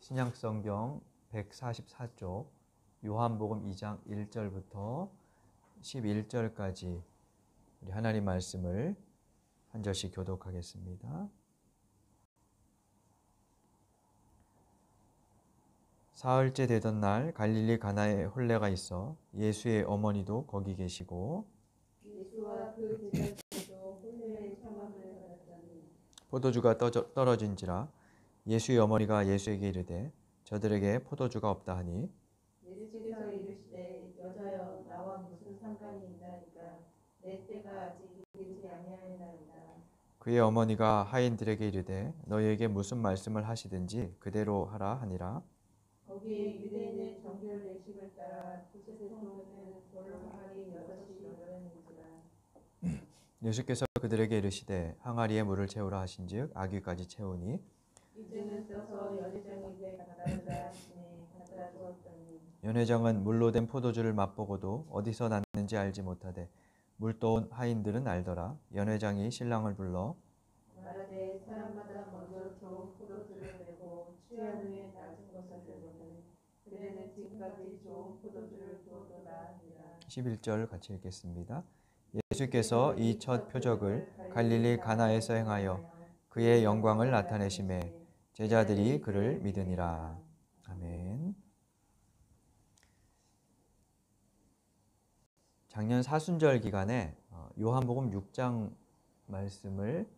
신약성경 144쪽 요한복음 2장 1절부터 11절까지 우리 하나님 말씀을 한 절씩 교독하겠습니다. 사흘째 되던 날 갈릴리 가나에 혼례가 있어 예수의 어머니도 거기 계시고 예수와 그 제자들도 혼례의 청함을 받았더니 포도주가 떨어진지라 예수의 어머니가 예수에게 이르되 저들에게 포도주가 없다 하니 예수께서 이르시되 여자여 나와 무슨 상관이 있나이까 내 때가 아직 이르지 아니하였나이다. 그의 어머니가 하인들에게 이르되 너희에게 무슨 말씀을 하시든지 그대로 하라 하니라. 거기에 유대인의 정결 예식을 따라 그곳에 오는 돌로 항아리 6이 열렸는지라. 예수께서 그들에게 이르시되 항아리에 물을 채우라 하신즉 아귀까지 채우니 이제는 떠서 연회장에게 갖다 주라 하시니 갖다 주었더니 연회장은 물로 된 포도주를 맛보고도 어디서 났는지 알지 못하되 물 떠온 하인들은 알더라. 연회장이 신랑을 불러 말하되 사람마다 먼저 좋은 포도주를 내고 취한 후에 낮은 것을 내거든 그대는 지금까지 좋은 포도주를 두었도다 하니라. 11절 같이 읽겠습니다. 예수께서 이 첫 표적을 갈릴리 가나에서 행하여 그의 영광을 나타내심에 제자들이 그를 믿으니라. 아멘. 작년 사순절 기간에 요한복음 6장 말씀을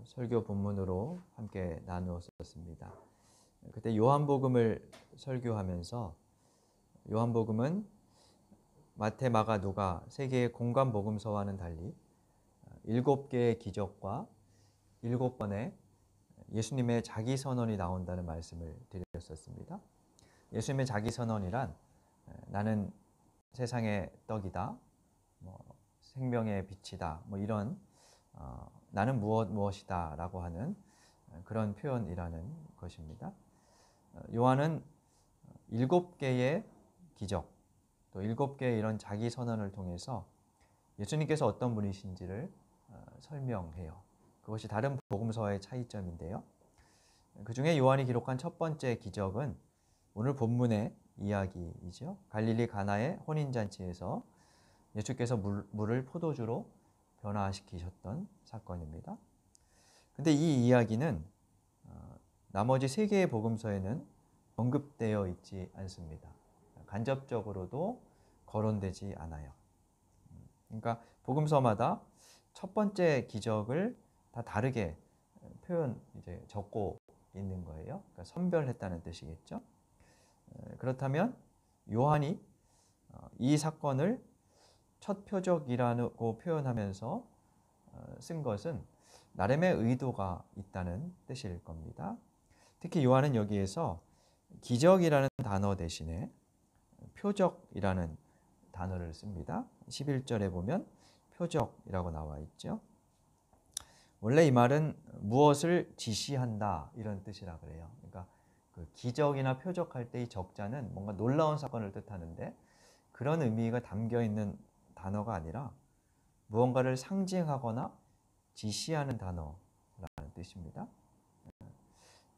설교 본문으로 함께 나누었습니다. 그때 요한복음을 설교하면서 요한복음은 마태, 마가, 누가 세 개의 공관 복음서와는 달리 7개의 기적과 7번의 예수님의 자기 선언이 나온다는 말씀을 드렸었습니다. 예수님의 자기 선언이란 나는 세상의 떡이다, 생명의 빛이다, 이런 나는 무엇이다 라고 하는 그런 표현이라는 것입니다. 요한은 7개의 기적, 또 7개의 이런 자기 선언을 통해서 예수님께서 어떤 분이신지를 설명해요. 그것이 다른 복음서와의 차이점인데요. 그 중에 요한이 기록한 첫 번째 기적은 오늘 본문의 이야기이죠. 갈릴리 가나의 혼인잔치에서 예수께서 물을 포도주로 변화시키셨던 사건입니다. 근데 이 이야기는 나머지 3개의 복음서에는 언급되어 있지 않습니다. 간접적으로도 거론되지 않아요. 그러니까 복음서마다 첫 번째 기적을 다 다르게 적고 있는 거예요. 그러니까 선별했다는 뜻이겠죠. 그렇다면 요한이 이 사건을 첫 표적이라고 표현하면서 쓴 것은 나름의 의도가 있다는 뜻일 겁니다. 특히 요한은 여기에서 기적이라는 단어 대신에 표적이라는 단어를 씁니다. 11절에 보면 표적이라고 나와 있죠. 원래 이 말은 무엇을 지시한다 이런 뜻이라 그래요. 그러니까 그 기적이나 표적할 때 이 적자는 뭔가 놀라운 사건을 뜻하는데 그런 의미가 담겨 있는 단어가 아니라 무언가를 상징하거나 지시하는 단어라는 뜻입니다.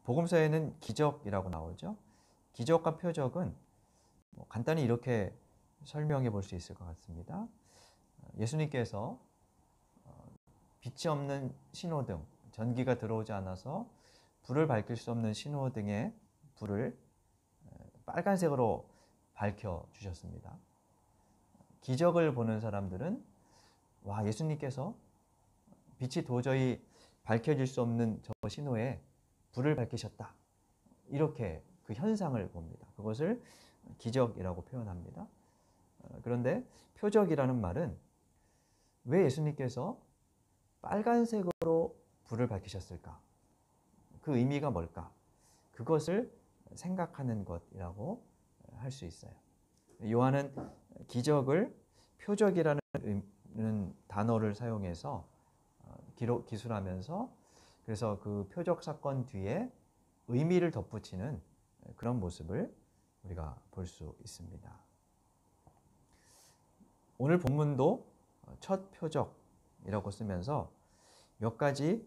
복음서에는 기적이라고 나오죠. 기적과 표적은 간단히 이렇게 설명해 볼 수 있을 것 같습니다. 예수님께서 빛이 없는 신호등, 전기가 들어오지 않아서 불을 밝힐 수 없는 신호등의 불을 빨간색으로 밝혀주셨습니다. 기적을 보는 사람들은 와, 예수님께서 빛이 도저히 밝혀질 수 없는 저 신호에 불을 밝히셨다. 이렇게 그 현상을 봅니다. 그것을 기적이라고 표현합니다. 그런데 표적이라는 말은 왜 예수님께서 빨간색으로 불을 밝히셨을까? 그 의미가 뭘까? 그것을 생각하는 것이라고 할 수 있어요. 요한은 기적을 표적이라는 단어를 사용해서 기술하면서 그래서 그 표적 사건 뒤에 의미를 덧붙이는 그런 모습을 우리가 볼 수 있습니다. 오늘 본문도 첫 표적이라고 쓰면서 몇 가지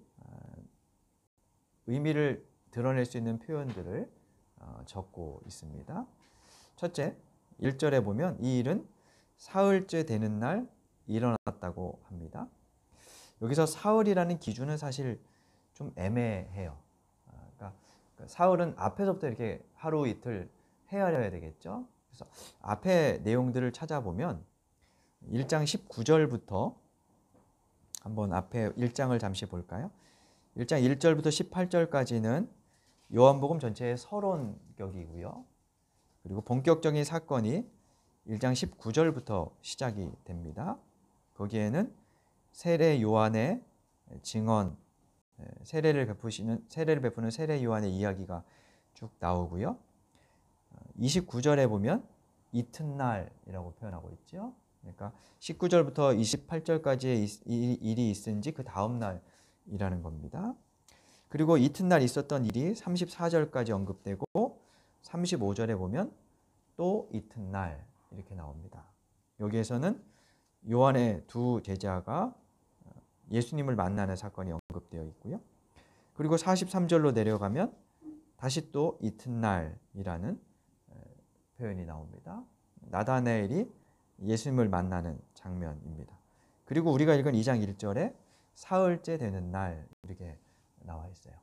의미를 드러낼 수 있는 표현들을 적고 있습니다. 첫째, 1절에 보면 이 일은 사흘째 되는 날 일어났다고 합니다. 여기서 사흘이라는 기준은 사실 좀 애매해요. 그러니까 사흘은 앞에서부터 이렇게 하루 이틀 헤아려야 되겠죠. 그래서 앞에 내용들을 찾아보면 1장 19절부터 한번 앞에 1장을 잠시 볼까요? 1장 1절부터 18절까지는 요한복음 전체의 서론격이고요. 그리고 본격적인 사건이 1장 19절부터 시작이 됩니다. 거기에는 세례 요한의 증언, 세례를 베푸는 세례 요한의 이야기가 쭉 나오고요. 29절에 보면 이튿날이라고 표현하고 있죠. 그러니까 19절부터 28절까지의 일이 있은지 그 다음 날이라는 겁니다. 그리고 이튿날 있었던 일이 34절까지 언급되고 35절에 보면 또 이튿날 이렇게 나옵니다. 여기에서는 요한의 두 제자가 예수님을 만나는 사건이 언급되어 있고요. 그리고 43절로 내려가면 다시 또 이튿날이라는 표현이 나옵니다. 나다나엘이 예수님을 만나는 장면입니다. 그리고 우리가 읽은 2장 1절에 사흘째 되는 날 이렇게 나와 있어요.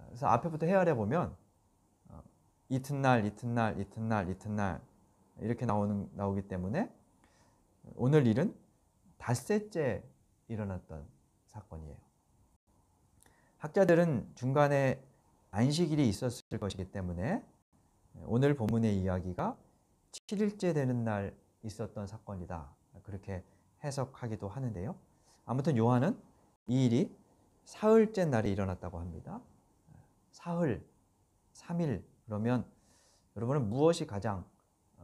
그래서 앞에부터 헤아려 보면 이튿날 이렇게 나오기 때문에 오늘 일은 닷새째 일어났던 사건이에요. 학자들은 중간에 안식일이 있었을 것이기 때문에 오늘 본문의 이야기가 7일째 되는 날 있었던 사건이다. 그렇게 해석하기도 하는데요. 아무튼 요한은 이 일이 사흘째 날에 일어났다고 합니다. 사흘, 3일 그러면 여러분은 무엇이 가장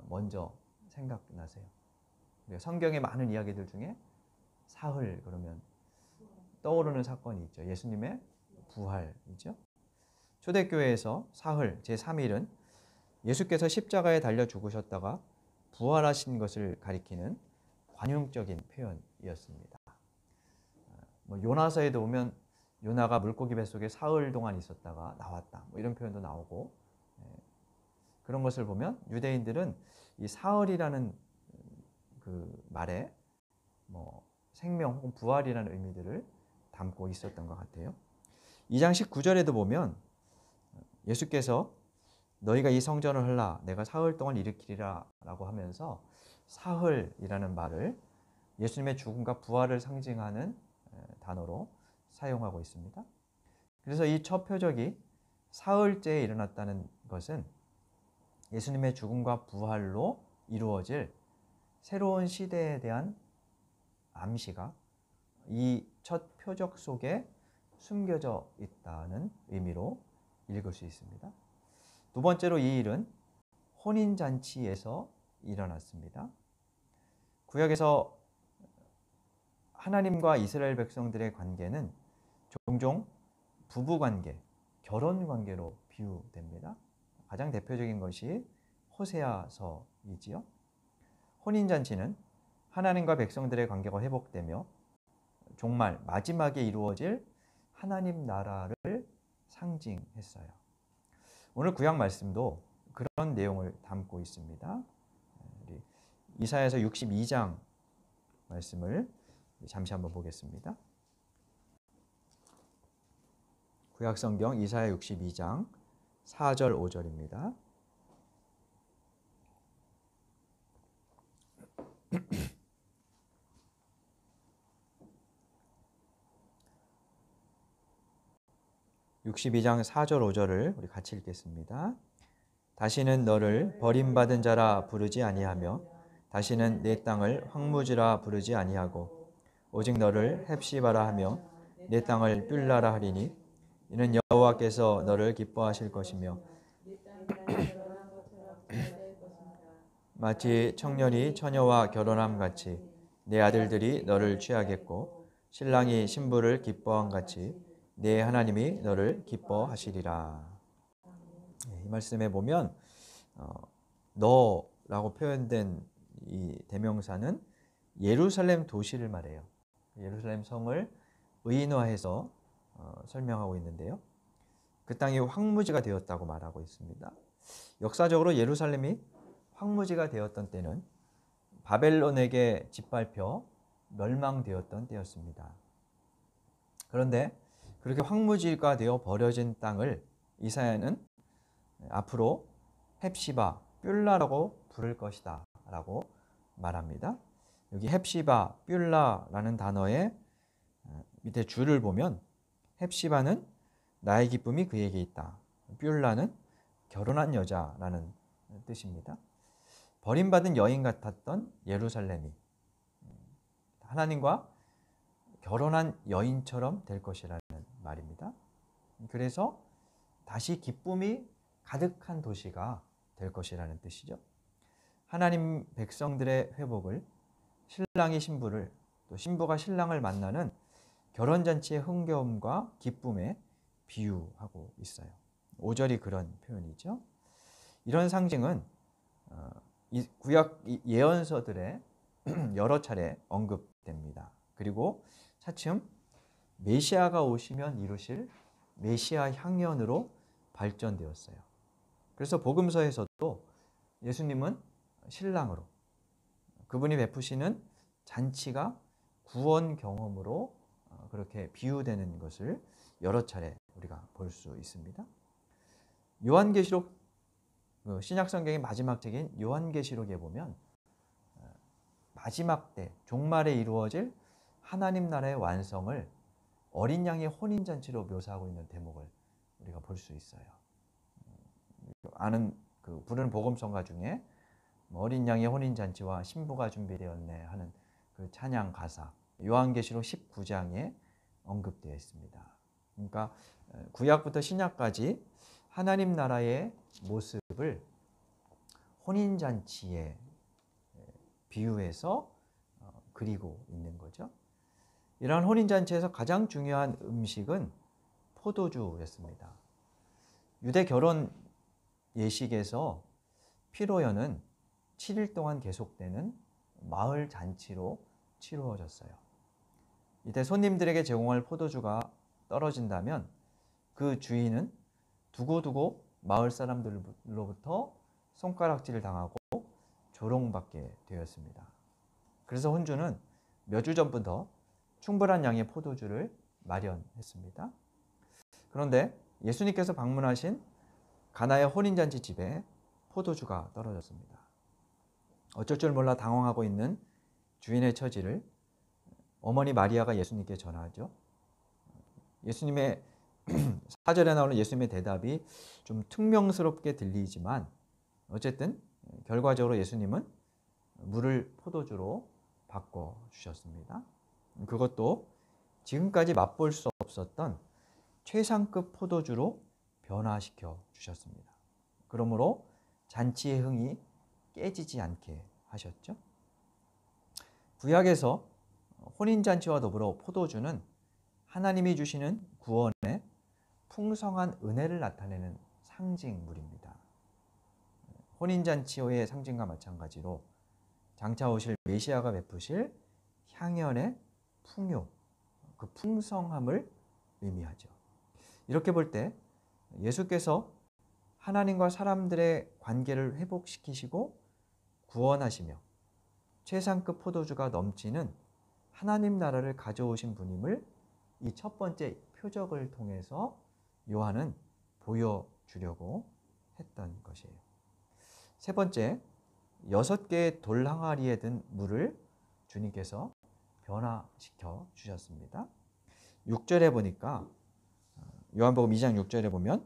먼저 생각나세요? 성경의 많은 이야기들 중에 사흘 그러면 떠오르는 사건이 있죠. 예수님의 부활이죠. 초대교회에서 사흘 제3일은 예수께서 십자가에 달려 죽으셨다가 부활하신 것을 가리키는 관용적인 표현이었습니다. 요나서에도 보면 요나가 물고기 뱃속에 사흘 동안 있었다가 나왔다. 이런 표현도 나오고 그런 것을 보면 유대인들은 이 사흘이라는 그 말에 생명 혹은 부활이라는 의미들을 담고 있었던 것 같아요. 2장 19절에도 보면 예수께서 너희가 이 성전을 헐라 내가 사흘 동안 일으키리라 라고 하면서 사흘이라는 말을 예수님의 죽음과 부활을 상징하는 단어로 사용하고 있습니다. 그래서 이 첫 표적이 사흘째에 일어났다는 것은 예수님의 죽음과 부활로 이루어질 새로운 시대에 대한 암시가 이 첫 표적 속에 숨겨져 있다는 의미로 읽을 수 있습니다. 두 번째로 이 일은 혼인잔치에서 일어났습니다. 구약에서 하나님과 이스라엘 백성들의 관계는 종종 부부관계, 결혼관계로 비유됩니다. 가장 대표적인 것이 호세아서이지요. 혼인잔치는 하나님과 백성들의 관계가 회복되며 정말 마지막에 이루어질 하나님 나라를 상징했어요. 오늘 구약 말씀도 그런 내용을 담고 있습니다. 우리 이사야서 62장 말씀을 잠시 한번 보겠습니다. 구약 성경 이사야 62장 4절 5절입니다. (62장 4절 5절을) 우리 같이 읽겠습니다. 다시는 너를 버림받은 자라 부르지 아니하며 다시는 내 땅을 황무지라 부르지 아니하고 오직 너를 헵시바라 하며 내 땅을 뷸라라 하리니 이는 여호와께서 너를 기뻐하실 것이며 마치 청년이 처녀와 결혼함 같이 내 아들들이 너를 취하겠고 신랑이 신부를 기뻐함 같이 내 하나님이 너를 기뻐하시리라. 이 말씀에 보면 너라고 표현된 이 대명사는 예루살렘 도시를 말해요. 예루살렘 성을 의인화해서 설명하고 있는데요. 그 땅이 황무지가 되었다고 말하고 있습니다. 역사적으로 예루살렘이 황무지가 되었던 때는 바벨론에게 짓밟혀 멸망되었던 때였습니다. 그런데 그렇게 황무지가 되어 버려진 땅을 이사야는 앞으로 헵시바, 뷸라라고 부를 것이다 라고 말합니다. 여기 헵시바, 뷸라라는 단어의 밑에 줄을 보면 헵시바는 나의 기쁨이 그에게 있다. 뷸라는 결혼한 여자라는 뜻입니다. 버림받은 여인 같았던 예루살렘이 하나님과 결혼한 여인처럼 될 것이라는 말입니다. 그래서 다시 기쁨이 가득한 도시가 될 것이라는 뜻이죠. 하나님 백성들의 회복을, 신랑이 신부를, 또 신부가 신랑을 만나는 결혼잔치의 흥겨움과 기쁨에 비유하고 있어요. 5절이 그런 표현이죠. 이런 상징은 구약 예언서들에 여러 차례 언급됩니다. 그리고 차츰 메시아가 오시면 이루실 메시아 향연으로 발전되었어요. 그래서 복음서에서도 예수님은 신랑으로, 그분이 베푸시는 잔치가 구원 경험으로 그렇게 비유되는 것을 여러 차례 우리가 볼 수 있습니다. 요한계시록, 신약성경의 마지막 책인 요한계시록에 보면 마지막 때 종말에 이루어질 하나님 나라의 완성을 어린 양의 혼인잔치로 묘사하고 있는 대목을 우리가 볼 수 있어요. 아는 부르는 복음성가 중에 어린 양의 혼인잔치와 신부가 준비되었네 하는 그 찬양 가사, 요한계시록 19장에 언급되어 있습니다. 그러니까 구약부터 신약까지 하나님 나라의 모습을 혼인잔치에 비유해서 그리고 있는 거죠. 이러한 혼인잔치에서 가장 중요한 음식은 포도주였습니다. 유대 결혼 예식에서 피로연은 7일 동안 계속되는 마을 잔치로 치루어졌어요. 이때 손님들에게 제공할 포도주가 떨어진다면 그 주인은 두고두고 마을 사람들로부터 손가락질을 당하고 조롱받게 되었습니다. 그래서 혼주는 몇 주 전부터 충분한 양의 포도주를 마련했습니다. 그런데 예수님께서 방문하신 가나의 혼인잔치 집에 포도주가 떨어졌습니다. 어쩔 줄 몰라 당황하고 있는 주인의 처지를 어머니 마리아가 예수님께 전하죠. 예수님의 4절에 나오는 예수님의 대답이 좀 퉁명스럽게 들리지만 어쨌든 결과적으로 예수님은 물을 포도주로 바꿔주셨습니다. 그것도 지금까지 맛볼 수 없었던 최상급 포도주로 변화시켜 주셨습니다. 그러므로 잔치의 흥이 깨지지 않게 하셨죠. 구약에서 혼인잔치와 더불어 포도주는 하나님이 주시는 구원의 풍성한 은혜를 나타내는 상징물입니다. 혼인잔치의 상징과 마찬가지로 장차 오실 메시아가 베푸실 향연의 풍요, 그 풍성함을 의미하죠. 이렇게 볼 때 예수께서 하나님과 사람들의 관계를 회복시키시고 구원하시며 최상급 포도주가 넘치는 하나님 나라를 가져오신 분임을 이 첫 번째 표적을 통해서 요한은 보여주려고 했던 것이에요. 세 번째, 6개의 돌 항아리에 든 물을 주님께서 변화시켜 주셨습니다. 6절에 보니까 요한복음 2장 6절에 보면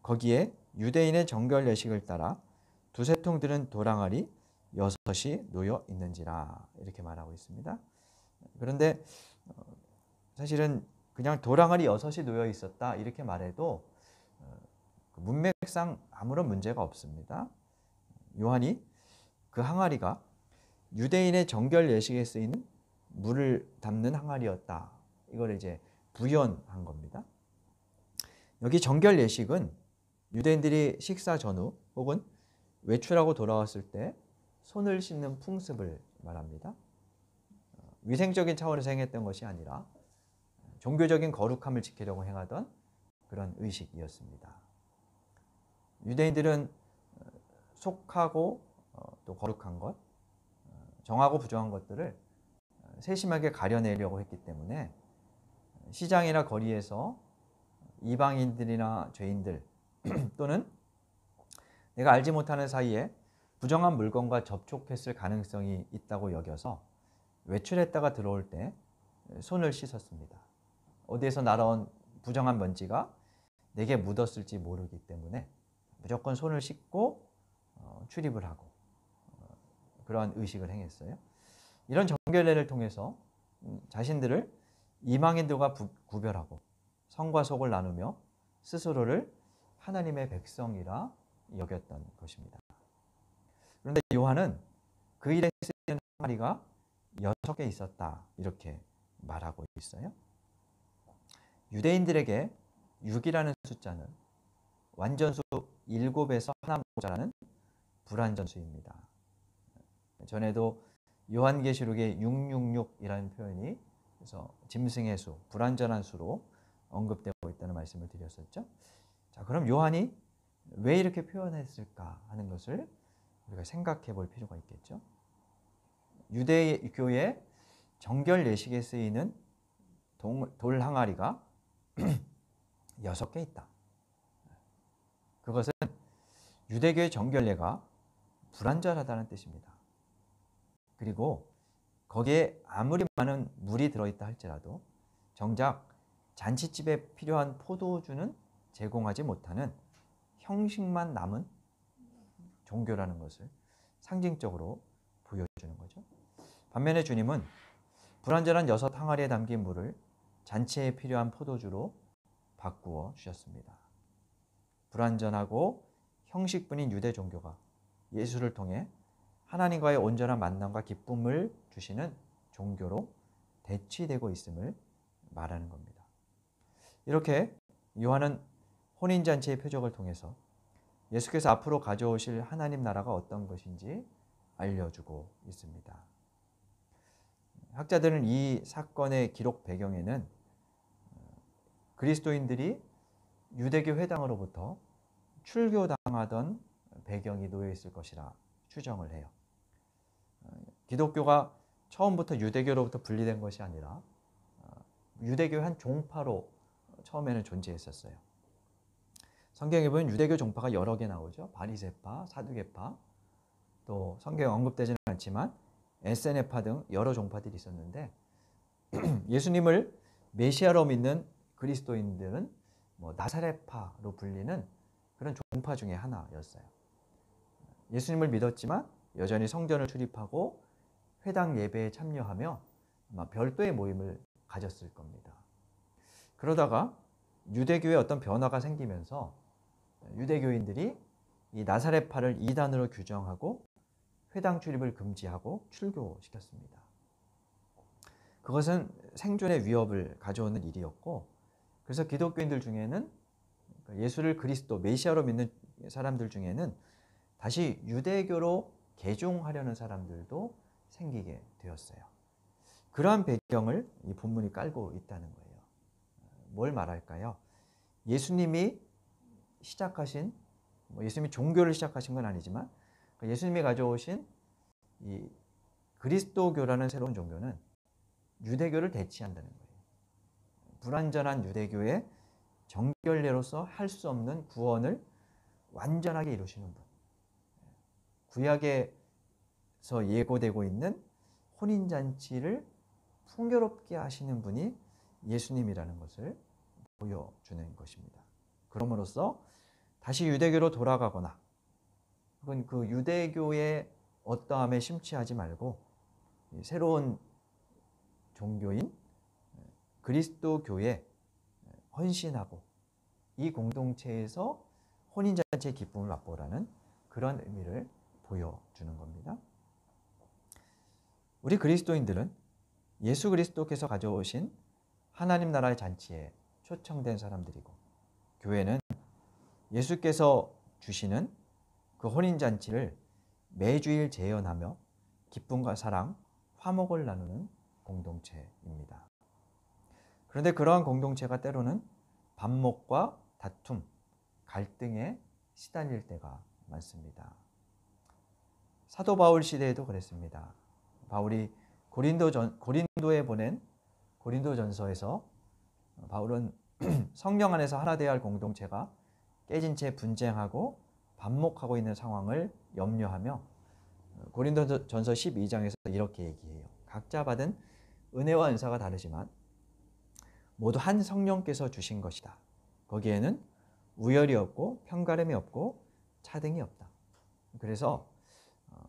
거기에 유대인의 정결 예식을 따라 두세 통 들은 돌 항아리 6이 놓여 있는지라 이렇게 말하고 있습니다. 그런데 사실은 그냥 돌 항아리 6이 놓여 있었다 이렇게 말해도 문맥상 아무런 문제가 없습니다. 요한이 그 항아리가 유대인의 정결 예식에 쓰이는 물을 담는 항아리였다. 이걸 이제 부연한 겁니다. 여기 정결 예식은 유대인들이 식사 전후 혹은 외출하고 돌아왔을 때 손을 씻는 풍습을 말합니다. 위생적인 차원에서 행했던 것이 아니라 종교적인 거룩함을 지키려고 행하던 그런 의식이었습니다. 유대인들은 속하고 또 거룩한 것, 정하고 부정한 것들을 세심하게 가려내려고 했기 때문에 시장이나 거리에서 이방인들이나 죄인들 또는 내가 알지 못하는 사이에 부정한 물건과 접촉했을 가능성이 있다고 여겨서 외출했다가 들어올 때 손을 씻었습니다. 어디에서 날아온 부정한 먼지가 내게 묻었을지 모르기 때문에 무조건 손을 씻고 출입을 하고 그러한 의식을 행했어요. 이런 정결례를 통해서 자신들을 이방인들과 구별하고 성과 속을 나누며 스스로를 하나님의 백성이라 여겼던 것입니다. 그런데 요한은 그 일에 쓰이는 항아리가 6개 있었다 이렇게 말하고 있어요. 유대인들에게 6이라는 숫자는 완전수 7에서 하나 모자라는 불완전수입니다. 전에도 요한계시록에 666이라는 표현이 그래서 짐승의 수, 불완전한 수로 언급되고 있다는 말씀을 드렸었죠. 자, 그럼 요한이 왜 이렇게 표현했을까 하는 것을 우리가 생각해 볼 필요가 있겠죠. 유대교의 정결 예식에 쓰이는 돌 항아리가 6개 있다. 그것은 유대교의 정결례가 불완전하다는 뜻입니다. 그리고 거기에 아무리 많은 물이 들어있다 할지라도 정작 잔치집에 필요한 포도주는 제공하지 못하는 형식만 남은 종교라는 것을 상징적으로 보여주는 거죠. 반면에 주님은 불완전한 6 항아리에 담긴 물을 잔치에 필요한 포도주로 바꾸어 주셨습니다. 불완전하고 형식뿐인 유대 종교가 예수를 통해 하나님과의 온전한 만남과 기쁨을 주시는 종교로 대치되고 있음을 말하는 겁니다. 이렇게 요한은 혼인잔치의 표적을 통해서 예수께서 앞으로 가져오실 하나님 나라가 어떤 것인지 알려주고 있습니다. 학자들은 이 사건의 기록 배경에는 그리스도인들이 유대교 회당으로부터 출교당하던 배경이 놓여 있을 것이라 추정을 해요. 기독교가 처음부터 유대교로부터 분리된 것이 아니라 유대교의 한 종파로 처음에는 존재했었어요. 성경에 보면 유대교 종파가 여러 개 나오죠. 바리새파, 사두개파, 또 성경에 언급되지는 않지만 에세네파 등 여러 종파들이 있었는데 예수님을 메시아로 믿는 그리스도인들은 나사렛파로 불리는 그런 종파 중에 하나였어요. 예수님을 믿었지만 여전히 성전을 출입하고 회당 예배에 참여하며 아마 별도의 모임을 가졌을 겁니다. 그러다가 유대교에 어떤 변화가 생기면서 유대교인들이 이 나사렛파를 이단으로 규정하고 회당 출입을 금지하고 출교시켰습니다. 그것은 생존의 위협을 가져오는 일이었고 그래서 기독교인들 중에는 예수를 그리스도 메시아로 믿는 사람들 중에는 다시 유대교로 개종하려는 사람들도 생기게 되었어요. 그러한 배경을 이 본문이 깔고 있다는 거예요. 뭘 말할까요? 예수님이 시작하신 예수님이 종교를 시작하신 건 아니지만 예수님이 가져오신 이 그리스도교라는 새로운 종교는 유대교를 대치한다는 거예요. 불완전한 유대교의 정결례로서 할 수 없는 구원을 완전하게 이루시는 분. 구약에서 예고되고 있는 혼인잔치를 풍요롭게 하시는 분이 예수님이라는 것을 보여주는 것입니다. 그럼으로써 다시 유대교로 돌아가거나 혹은 그 유대교의 어떠함에 심취하지 말고 새로운 종교인 그리스도교에 헌신하고 이 공동체에서 혼인잔치의 기쁨을 맛보라는 그런 의미를 보여주는 겁니다. 우리 그리스도인들은 예수 그리스도께서 가져오신 하나님 나라의 잔치에 초청된 사람들이고 교회는 예수께서 주시는 그 혼인잔치를 매주일 재현하며 기쁨과 사랑, 화목을 나누는 공동체입니다. 그런데 그러한 공동체가 때로는 반목과 다툼, 갈등에 시달릴 때가 많습니다. 사도 바울 시대에도 그랬습니다. 바울이 고린도에 보낸 고린도전서에서 바울은 성령 안에서 하나 되어야 할 공동체가 깨진 채 분쟁하고 반목하고 있는 상황을 염려하며 고린도전서 12장에서 이렇게 얘기해요. 각자 받은 은혜와 은사가 다르지만 모두 한 성령께서 주신 것이다. 거기에는 우열이 없고 편가름이 없고 차등이 없다. 그래서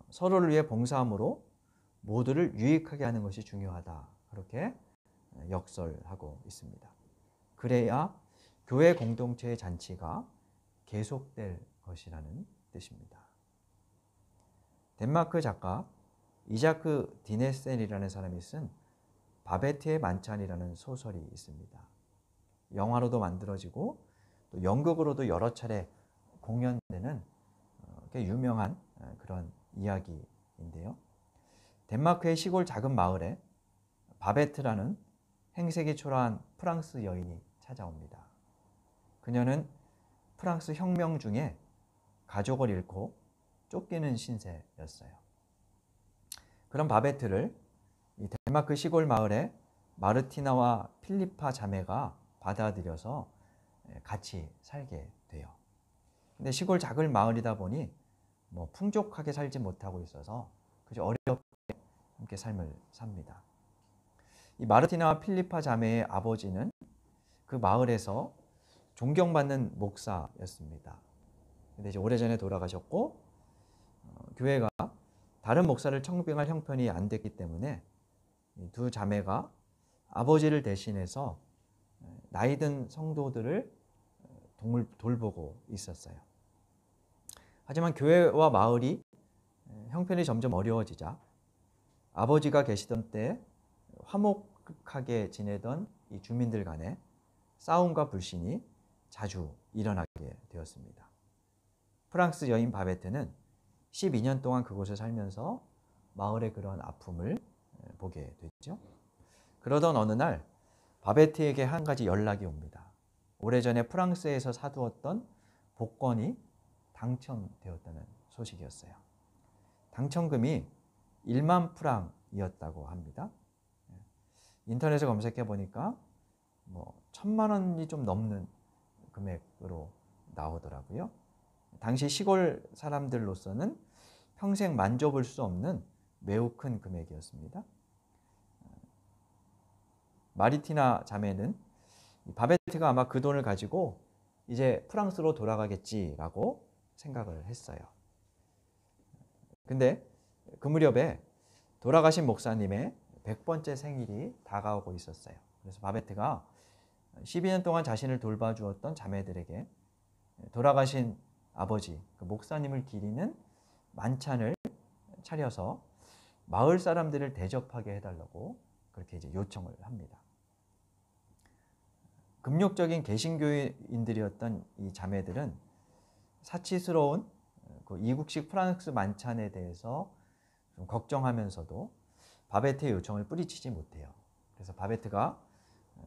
서로를 위해 봉사함으로 모두를 유익하게 하는 것이 중요하다. 그렇게 역설하고 있습니다. 그래야 교회 공동체의 잔치가 계속될 것이라는 뜻입니다. 덴마크 작가 이자크 디네센이라는 사람이 쓴 바베트의 만찬이라는 소설이 있습니다. 영화로도 만들어지고 또 연극으로도 여러 차례 공연되는 꽤 유명한 그런 이야기인데요. 덴마크의 시골 작은 마을에 바베트라는 행색이 초라한 프랑스 여인이 찾아옵니다. 그녀는 프랑스 혁명 중에 가족을 잃고 쫓기는 신세였어요. 그런 바베트를 이 덴마크 시골 마을에 마르티나와 필리파 자매가 받아들여서 같이 살게 돼요. 근데 시골 작은 마을이다 보니 풍족하게 살지 못하고 있어서 그저 어렵게 함께 삶을 삽니다. 이 마르티나와 필리파 자매의 아버지는 그 마을에서 존경받는 목사였습니다. 근데 이제 오래전에 돌아가셨고 교회가 다른 목사를 청빙할 형편이 안 됐기 때문에 이 두 자매가 아버지를 대신해서 나이 든 성도들을 돌보고 있었어요. 하지만 교회와 마을이 형편이 점점 어려워지자 아버지가 계시던 때 화목하게 지내던 이 주민들 간에 싸움과 불신이 자주 일어나게 되었습니다. 프랑스 여인 바베트는 12년 동안 그곳에 살면서 마을의 그런 아픔을 보게 됐죠. 그러던 어느 날 바베트에게 한 가지 연락이 옵니다. 오래전에 프랑스에서 사두었던 복권이 당첨되었다는 소식이었어요. 당첨금이 1만 프랑이었다고 합니다. 인터넷에 검색해 보니까 1,000만 원이 좀 넘는 금액으로 나오더라고요. 당시 시골 사람들로서는 평생 만져볼 수 없는 매우 큰 금액이었습니다. 마리티나 자매는 바베트가 아마 그 돈을 가지고 이제 프랑스로 돌아가겠지라고 생각을 했어요. 근데 그 무렵에 돌아가신 목사님의 100번째 생일이 다가오고 있었어요. 그래서 바베트가 12년 동안 자신을 돌봐주었던 자매들에게 돌아가신 아버지, 그 목사님을 기리는 만찬을 차려서 마을 사람들을 대접하게 해달라고 그렇게 이제 요청을 합니다. 금욕적인 개신교인들이었던 이 자매들은 사치스러운 그 이국식 프랑스 만찬에 대해서 좀 걱정하면서도 바베트의 요청을 뿌리치지 못해요. 그래서 바베트가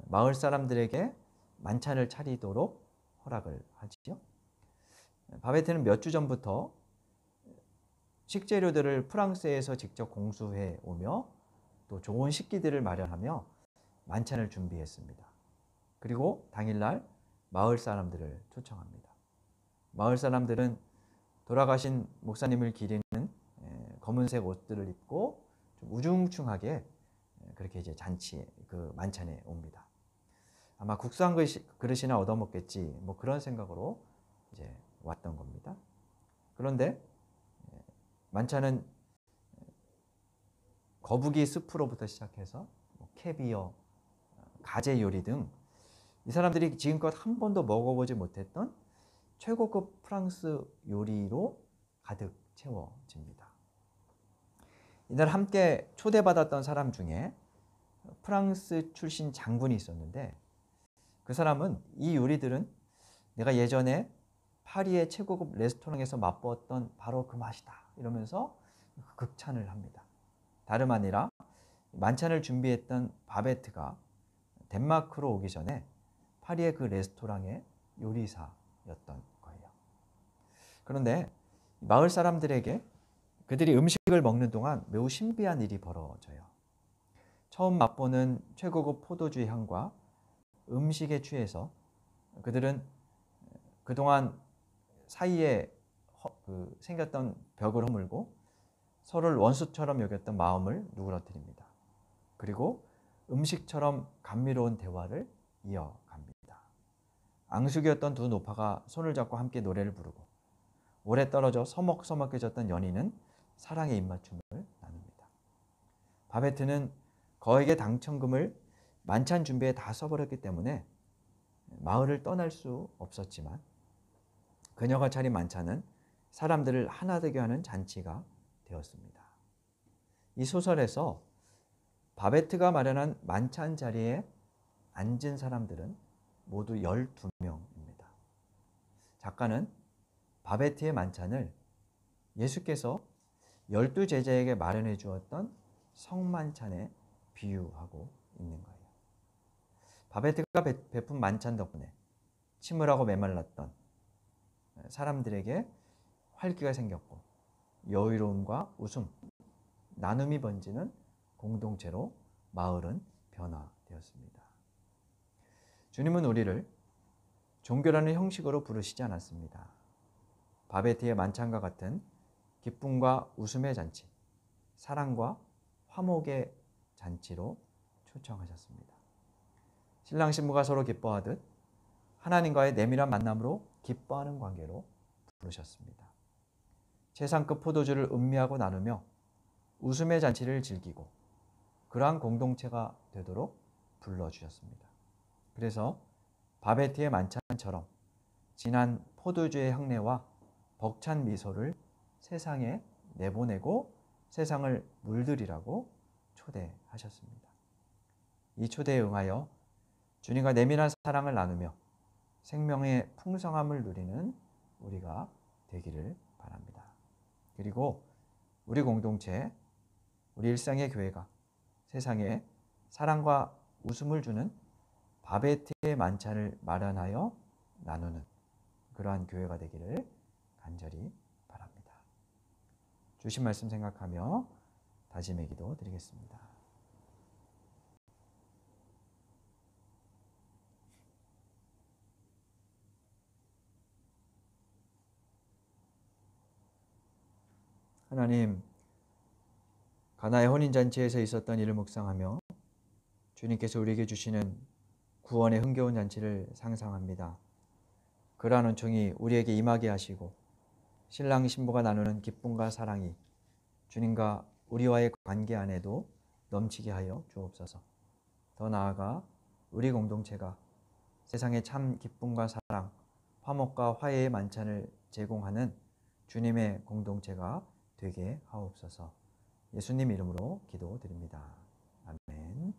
마을 사람들에게 만찬을 차리도록 허락을 하지요. 바베트는 몇 주 전부터 식재료들을 프랑스에서 직접 공수해 오며 또 좋은 식기들을 마련하며 만찬을 준비했습니다. 그리고 당일날 마을 사람들을 초청합니다. 마을 사람들은 돌아가신 목사님을 기리는 검은색 옷들을 입고 좀 우중충하게 그렇게 이제 잔치에 그 만찬에 옵니다. 아마 국수한 그릇이나 얻어먹겠지 그런 생각으로 이제 왔던 겁니다. 그런데 만찬은 거북이 스프로부터 시작해서 캐비어, 가재 요리 등 이 사람들이 지금껏 한 번도 먹어보지 못했던 최고급 프랑스 요리로 가득 채워집니다. 이날 함께 초대받았던 사람 중에 프랑스 출신 장군이 있었는데 그 사람은 이 요리들은 내가 예전에 파리의 최고급 레스토랑에서 맛보았던 바로 그 맛이다 이러면서 극찬을 합니다. 다름 아니라 만찬을 준비했던 바베트가 덴마크로 오기 전에 파리의 그 레스토랑에 요리사였던 거예요. 그런데 마을 사람들에게 그들이 음식을 먹는 동안 매우 신비한 일이 벌어져요. 처음 맛보는 최고급 포도주의 향과 음식에 취해서 그들은 그동안 사이에 생겼던 벽을 허물고 서로를 원수처럼 여겼던 마음을 누그러뜨립니다. 그리고 음식처럼 감미로운 대화를 이어갑니다. 앙숙이었던 두 노파가 손을 잡고 함께 노래를 부르고 오래 떨어져 서먹서먹해졌던 연인은 사랑의 입맞춤을 나눕니다. 바베트는 거액의 당첨금을 만찬 준비에 다 써버렸기 때문에 마을을 떠날 수 없었지만 그녀가 차린 만찬은 사람들을 하나 되게 하는 잔치가 되었습니다. 이 소설에서 바베트가 마련한 만찬 자리에 앉은 사람들은 모두 12명입니다. 작가는 바베트의 만찬을 예수께서 12제자에게 마련해 주었던 성만찬에 비유하고 있는 거예요. 바베트가 베푼 만찬 덕분에 침울하고 메말랐던 사람들에게 활기가 생겼고 여유로움과 웃음, 나눔이 번지는 공동체로 마을은 변화되었습니다. 주님은 우리를 종교라는 형식으로 부르시지 않았습니다. 바베트의 만찬과 같은 기쁨과 웃음의 잔치, 사랑과 화목의 잔치로 초청하셨습니다. 신랑 신부가 서로 기뻐하듯 하나님과의 내밀한 만남으로 기뻐하는 관계로 부르셨습니다. 최상급 포도주를 음미하고 나누며 웃음의 잔치를 즐기고 그러한 공동체가 되도록 불러주셨습니다. 그래서 바베트의 만찬처럼 진한 포도주의 향내와 벅찬 미소를 세상에 내보내고 세상을 물들이라고 초대하셨습니다. 이 초대에 응하여 주님과 내밀한 사랑을 나누며 생명의 풍성함을 누리는 우리가 되기를 바랍니다. 그리고 우리 공동체, 우리 일상의 교회가 세상에 사랑과 웃음을 주는 바베트의 만찬을 마련하여 나누는 그러한 교회가 되기를 간절히 바랍니다. 주신 말씀 생각하며 다짐의 기도 드리겠습니다. 하나님, 가나의 혼인잔치에서 있었던 일을 묵상하며 주님께서 우리에게 주시는 구원의 흥겨운 잔치를 상상합니다. 그러한 은총이 우리에게 임하게 하시고 신랑 신부가 나누는 기쁨과 사랑이 주님과 우리와의 관계 안에도 넘치게 하여 주옵소서. 더 나아가 우리 공동체가 세상의 참 기쁨과 사랑, 화목과 화해의 만찬을 제공하는 주님의 공동체가 되게 하옵소서. 예수님 이름으로 기도드립니다. 아멘.